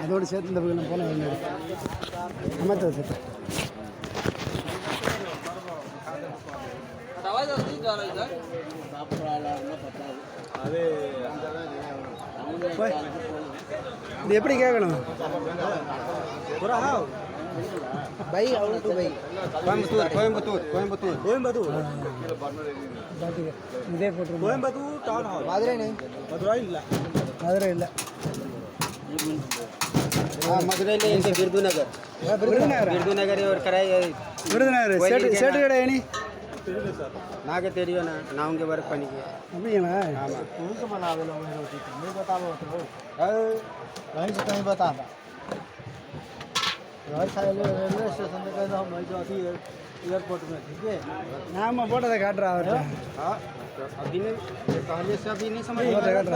அதோடு சேர்த்து இந்த பக்கம் போனால் என்ன அமர்த்த சேர்த்து இது எப்படி கேட்கணும் பை அவுட் டு பை கோயம்புத்தூர் இதே போட்டு கோயம்புத்தூர் டவுன் ஹால் மதுரை இல்லை मदुरई विरुदुनगर और कराई विरुदुनगर सेट कड़ा है नागे तेरियो ना नाम के वर्क पनी के अभी ना आमा उनको बनावे लो मैं रोटी नहीं बताओ तो कहीं से कहीं बताता घर साइड रेलवे स्टेशन पे कहता हूं मैं जो अभी एयरपोर्ट में ठीक है नाम में बोर्ड काट रहा है हां अभी नहीं पहले से अभी नहीं समझ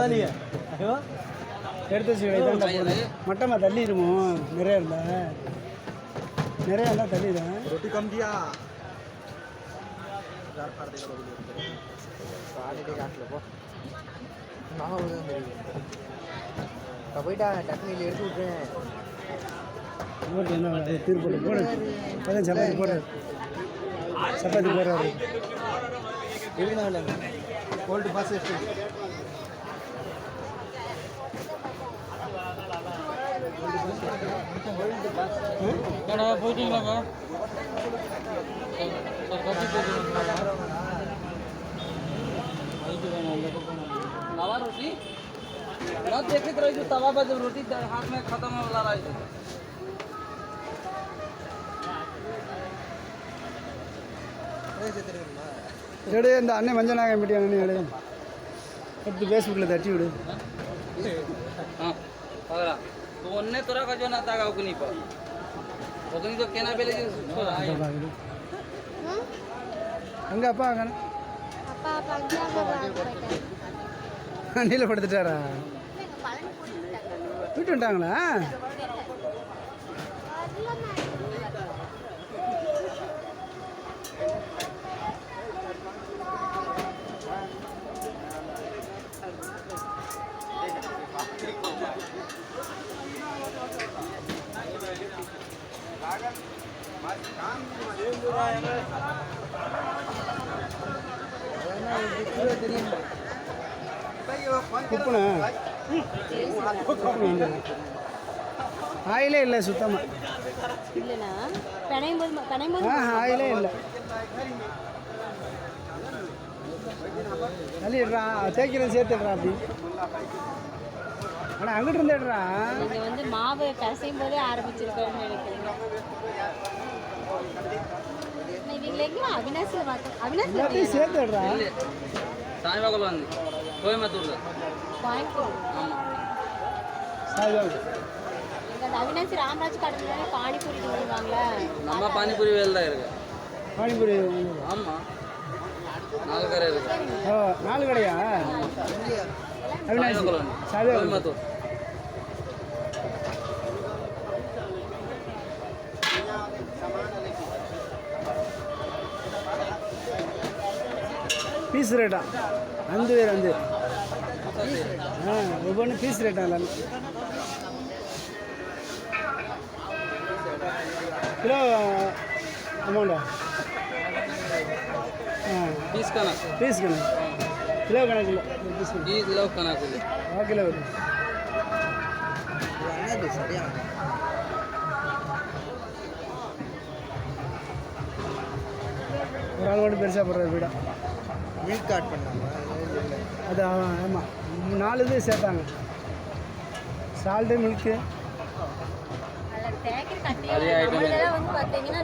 नहीं है எடுத்து வச்சு மட்டமாக தள்ளிடுமோ நிறைய இருந்தால் தள்ளிடும் रोटी कम दिया போயிட்டா டக்குனியில் எடுத்து விட்றேன் போட்டு என்ன திருப்பூர் போடு அதான் சப்பாத்தி போடுறாரு கோல்டு பஸ் போயிட்டீங்களாங்க तवा रोटी ना देखते रही तवा पर जब रोटी हाथ में खत्म वाला रही எடு இந்த அண்ணன் மஞ்சள் நாகம் மீட்டியா அண்ணன் எடு எடுத்து ஃபேஸ்புக்கில் தட்டி விடு हाँ तो उन्ने तोरा का जो ना तागा उकनी पर उकनी तो केना बेले அங்கே அப்பா அங்கே அண்ணியில் படுத்துட்டாரா வீட்டு வந்துட்டாங்களா ஆயிலே இல்லை சுத்தமாக ஆயிலே இல்லை தள்ளிடுறா தேய்க்கிறது சேர்த்துடுறா அப்படி ஆனால் அங்கிட்டு இருந்துடுறா நீங்கள் வந்து மாவு கசையும் போதே ஆரம்பிச்சிருக்கோன்னு நினைக்கிறேன் அவினாசி சேர்த்துடுறா சாய்பாகல வந்து கோயம்புத்தூர்ல அவினாசி ராமராஜ் கடையில் பானிபூரி வாங்கல நம்ம பானிபூரி வேலை தான் இருக்கு பானிபூரி ஆமாம் 4 கடை இருக்கு ஓ 4 கடையா அவினாசி கோயம்புத்தூர் பீஸ் ரேட்டா அந்த வேறு வந்து ஒவ்வொன்று பீஸ் ரேட்டா எல்லாமே கிலோ அமௌண்டா பீஸ் கணக்கு கிலோ கணக்கில் பீஸ் கிலோ கணக்கு கிலோ வரும் ஒரு ஆள் மட்டும் பெருசாக போடுற வீடா மில்க் ஆட் பண்ணாங்க அது ஆமாம் 4 இது சேர்த்தாங்க சால்ட்டு மில்க்கு பார்த்தீங்கன்னா